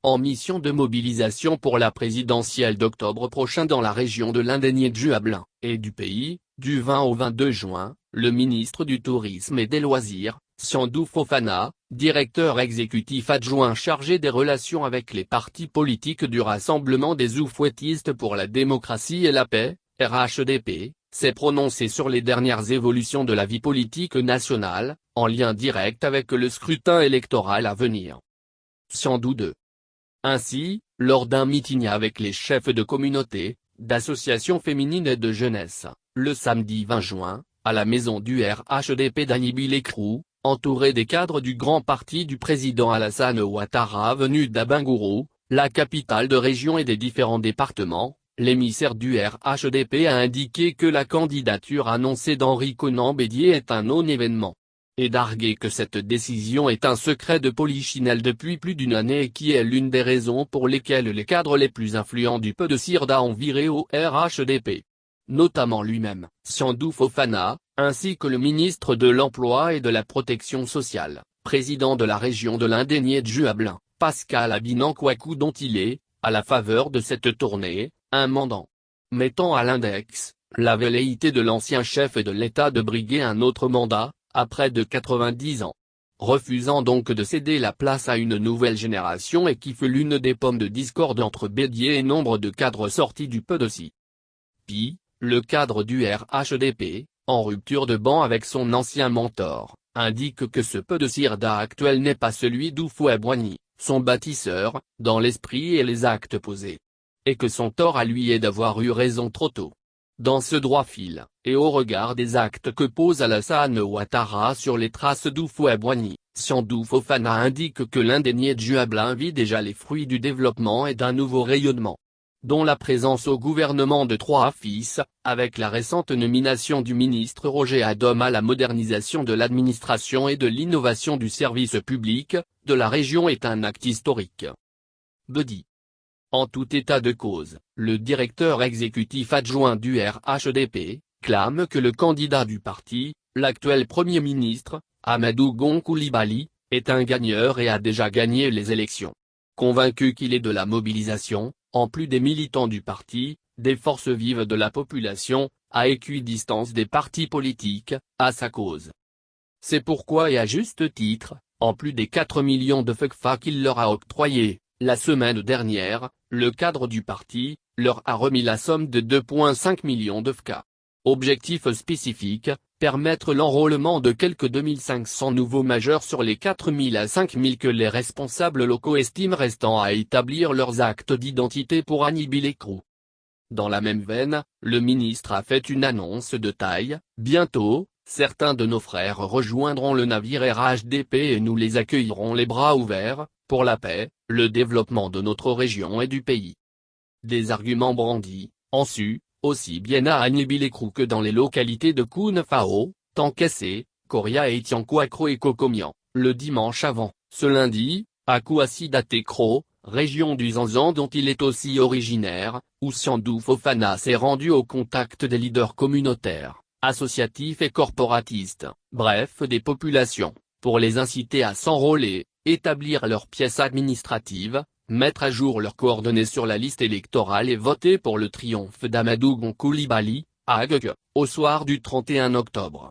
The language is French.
en mission de mobilisation pour la présidentielle d'octobre prochain dans la région de l'Indénié-Duablin et du pays, du 20 au 22 juin, le ministre du Tourisme et des Loisirs, Sandou Fofana, directeur exécutif adjoint chargé des relations avec les partis politiques du Rassemblement des Oufouettistes pour la démocratie et la paix, RHDP, s'est prononcé sur les dernières évolutions de la vie politique nationale, en lien direct avec le scrutin électoral à venir. Sandou 2. Ainsi, lors d'un meeting avec les chefs de communauté, d'associations féminines et de jeunesse, le samedi 20 juin, à la maison du RHDP d'Anibi-Lécrou, entouré des cadres du grand parti du président Alassane Ouattara venu d'Abengourou, la capitale de région et des différents départements, l'émissaire du RHDP a indiqué que la candidature annoncée d'Henri Konan Bédié est un non-événement. Et d'arguer que cette décision est un secret de polichinelle depuis plus d'une année et qui est l'une des raisons pour lesquelles les cadres les plus influents du PDCIRDA ont viré au RHDP. Notamment lui-même, Sandou Fofana, ainsi que le ministre de l'Emploi et de la Protection sociale, président de la région de l'Indénié-Duablin, Pascal Abinan Kouakou dont il est, à la faveur de cette tournée, un mandant. Mettant à l'index, la velléité de l'ancien chef de l'État de briguer un autre mandat, à près de 90 ans. Refusant donc de céder la place à une nouvelle génération et qui fut l'une des pommes de discorde entre Bédié et nombre de cadres sortis du PDCI. Puis, le cadre du RHDP, en rupture de banc avec son ancien mentor, indique que ce PDCIRDA actuel n'est pas celui d'Houphouët-Boigny, son bâtisseur, dans l'esprit et les actes posés. Et que son tort à lui est d'avoir eu raison trop tôt. Dans ce droit fil, et au regard des actes que pose Alassane Ouattara sur les traces d'Houphouët-Boigny, Sandou Fofana indique que l'Indénié-Duablin vit déjà les fruits du développement et d'un nouveau rayonnement. Dont la présence au gouvernement de 3 fils, avec la récente nomination du ministre Roger Adom à la modernisation de l'administration et de l'innovation du service public, de la région est un acte historique. Bédié. En tout état de cause, le directeur exécutif adjoint du RHDP, clame que le candidat du parti, l'actuel Premier ministre, Amadou Gon Coulibaly, est un gagneur et a déjà gagné les élections. Convaincu qu'il est de la mobilisation, en plus des militants du parti, des forces vives de la population, à équidistance des partis politiques, à sa cause. C'est pourquoi et à juste titre, en plus des 4 millions de FECFA qu'il leur a octroyés, la semaine dernière, le cadre du parti, leur a remis la somme de 2,5 millions de FCA. Objectif spécifique, permettre l'enrôlement de quelques 2500 nouveaux majeurs sur les 4000 à 5000 que les responsables locaux estiment restant à établir leurs actes d'identité pour Anibi-Lécrou. Dans la même veine, le ministre a fait une annonce de taille, bientôt, certains de nos frères rejoindront le navire RHDP et nous les accueillerons les bras ouverts, pour la paix, le développement de notre région et du pays. Des arguments brandis, en su, aussi bien à Anibi-Lécrou que dans les localités de Kounefao, Tankassé, Koria et Tiankoakro et Kokomian, le dimanche avant, ce lundi, à Kouassi-Datekro, région du Zanzan dont il est aussi originaire, où Sandou Fofana s'est rendu au contact des leaders communautaires, associatifs et corporatistes, bref des populations, pour les inciter à s'enrôler, établir leurs pièces administratives, mettre à jour leurs coordonnées sur la liste électorale et voter pour le triomphe d'Amadou Gon Coulibaly, à Agege, au soir du 31 octobre.